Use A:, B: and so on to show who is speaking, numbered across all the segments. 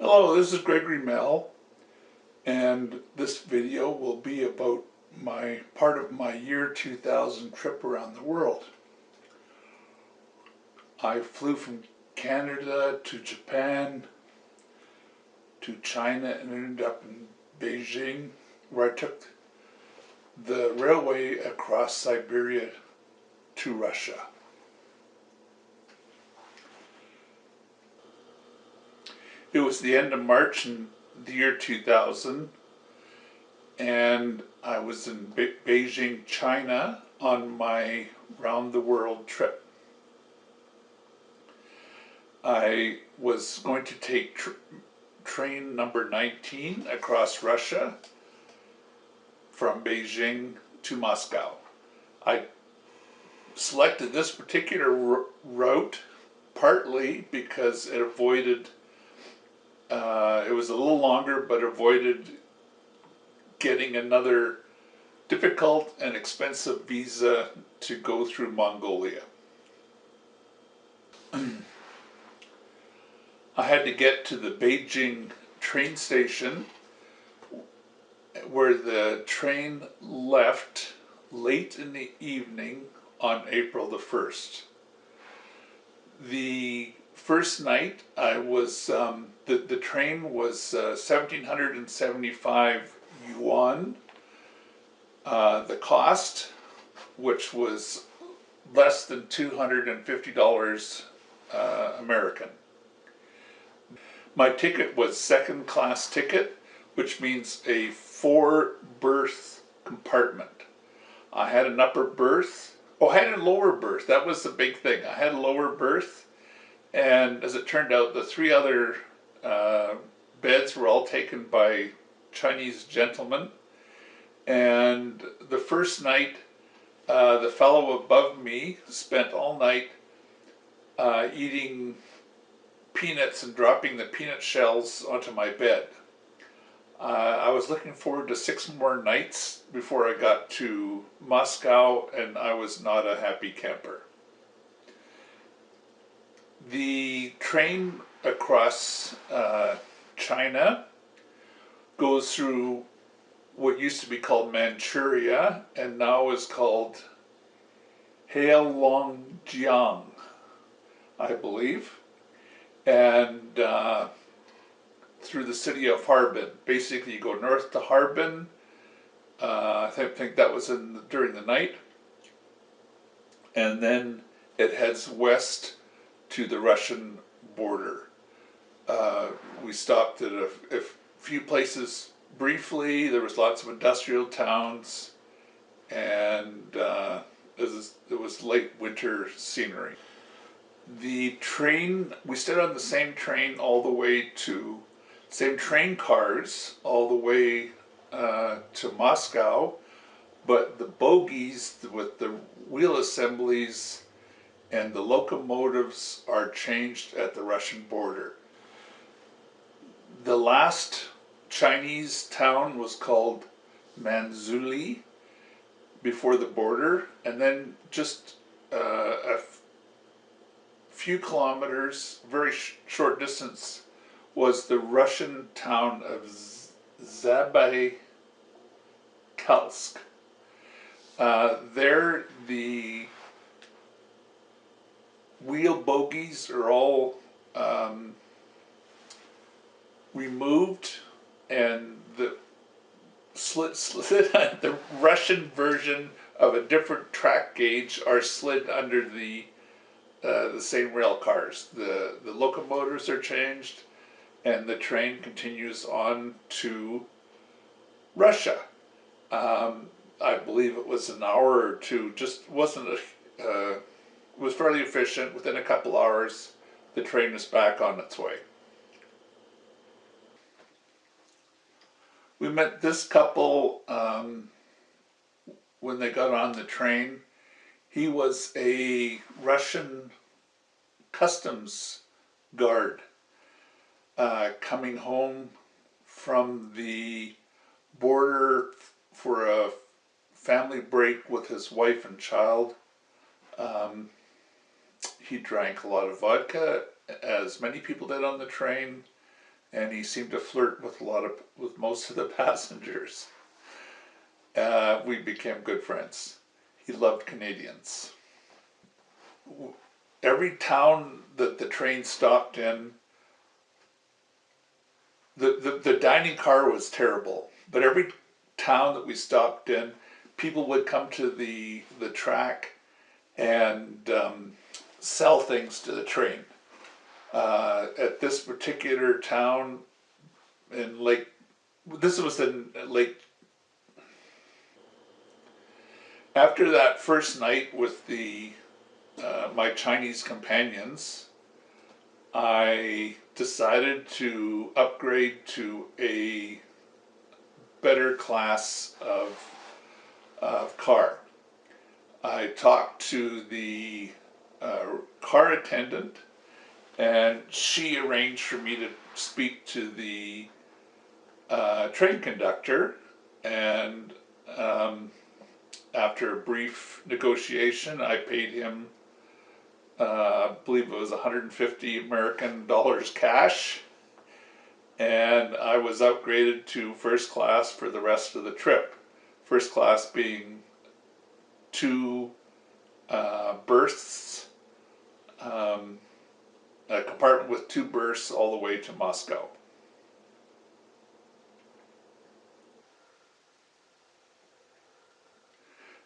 A: Hello, this is Gregory Mell, and this video will be about my part of my year 2000 trip around the world. I flew from Canada to Japan to China and ended up in Beijing, where I took the railway across Siberia to Russia. It was the end of March in the year 2000, and I was in Beijing, China on my round the world trip. I was going to take train number 19 across Russia from Beijing to Moscow. I selected this particular route partly because it avoided, it was a little longer, but avoided getting another difficult and expensive visa to go through Mongolia. I had to get to the Beijing train station where the train left late in the evening on April the 1st. The first night I was, the train was 1,775 yuan. The cost, which was less than $250 American. My ticket was second class ticket, which means a 4-berth compartment. I had an upper berth. Oh, I had a lower berth. That was the big thing. I had a lower berth, and as it turned out, the 3 other beds were all taken by Chinese gentlemen. And the first night, the fellow above me spent all night eating peanuts and dropping the peanut shells onto my bed. I was looking forward to 6 more nights before I got to Moscow, and I was not a happy camper. The train across China goes through what used to be called Manchuria and now is called Heilongjiang, I believe, and through the city of Harbin. Basically, you go north to Harbin. I think that was during the night, and then it heads west to the Russian border. We stopped at a few places briefly. There was lots of industrial towns, and it was late winter scenery. The train, we stayed on the same train all the way to, same train cars all the way to Moscow, but the bogies with the wheel assemblies and the locomotives are changed at the Russian border. The last Chinese town was called Manzhouli before the border, and then just a few kilometers, very short distance, was the Russian town of Zabaykalsk. There, the wheel bogies are all removed, and the the Russian version of a different track gauge are slid under the same rail cars. The locomotives are changed, and the train continues on to Russia. I believe it was an hour or two. Just wasn't it was fairly efficient. Within a couple hours, the train was back on its way. We met this couple when they got on the train. He was a Russian customs guard coming home from the border for a family break with his wife and child. He drank a lot of vodka, as many people did on the train, and he seemed to flirt with most of the passengers. We became good friends. He loved Canadians. Every town that the train stopped in, the dining car was terrible, but every town that we stopped in, people would come to the track and sell things to the train. At this particular town in Lake, this was in Lake. After that first night with the my Chinese companions, I decided to upgrade to a better class of car. I talked to the car attendant, and she arranged for me to speak to the train conductor, and after a brief negotiation, I paid him, I believe it was 150 American dollars cash, and I was upgraded to first class for the rest of the trip. First class being two berths, a compartment with two berths all the way to Moscow.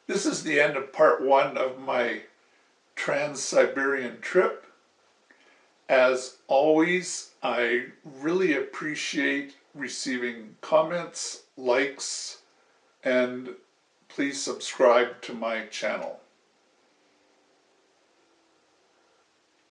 A: This is the end of part one of my Trans-Siberian trip. As always, I really appreciate receiving comments, likes, and please subscribe to my channel.